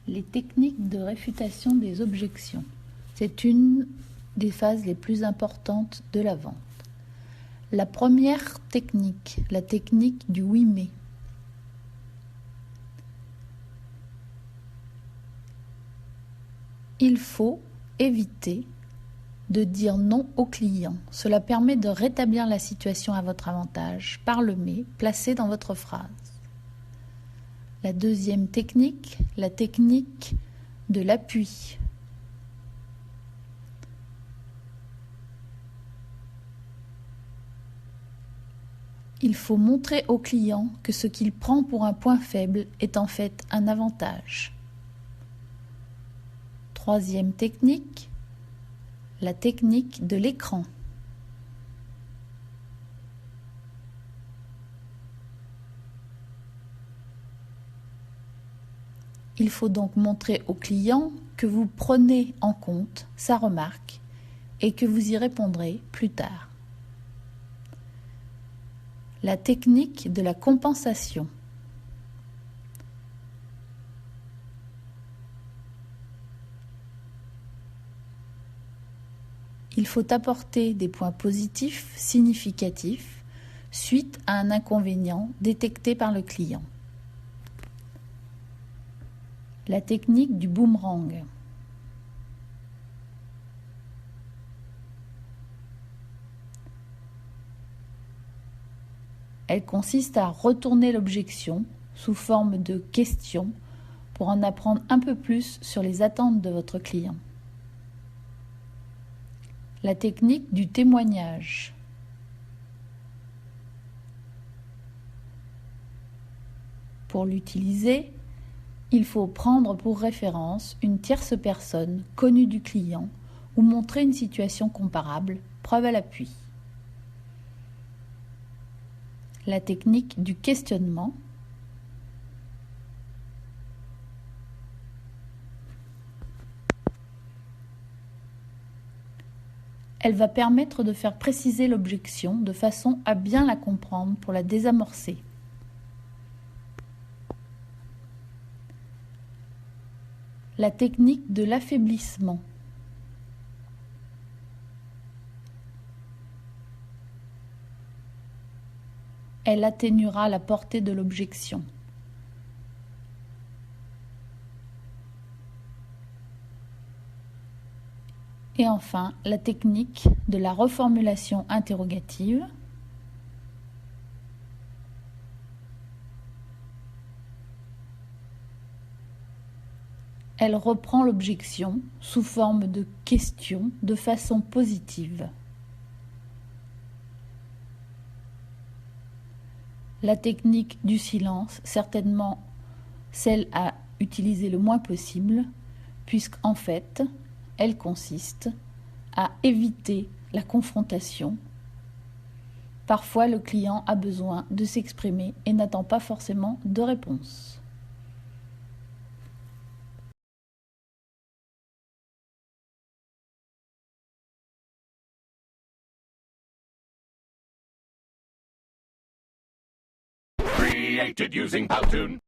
Les techniques de réfutation des objections. C'est une des phases les plus importantes de la vente. La première technique, la technique du oui mais. Il faut éviter de dire non au client. Cela permet de rétablir la situation à votre avantage par le mais placé dans votre phrase. La deuxième technique, la technique de l'appui. Il faut montrer au client que ce qu'il prend pour un point faible est en fait un avantage. Troisième technique, la technique de l'écran. Il faut donc montrer au client que vous prenez en compte sa remarque et que vous y répondrez plus tard. La technique de la compensation. Il faut apporter des points positifs significatifs suite à un inconvénient détecté par le client. La technique du boomerang. Elle consiste à retourner l'objection sous forme de question pour en apprendre un peu plus sur les attentes de votre client. La technique du témoignage. Pour l'utiliser, il faut prendre pour référence une tierce personne connue du client ou montrer une situation comparable, preuve à l'appui. La technique du questionnement. Elle va permettre de faire préciser l'objection de façon à bien la comprendre pour la désamorcer. La technique de l'affaiblissement. Elle atténuera la portée de l'objection. Et enfin, la technique de la reformulation interrogative. Elle reprend l'objection sous forme de question de façon positive. La technique du silence, certainement celle à utiliser le moins possible, puisqu'en fait, elle consiste à éviter la confrontation. Parfois, le client a besoin de s'exprimer et n'attend pas forcément de réponse. Created using Powtoon.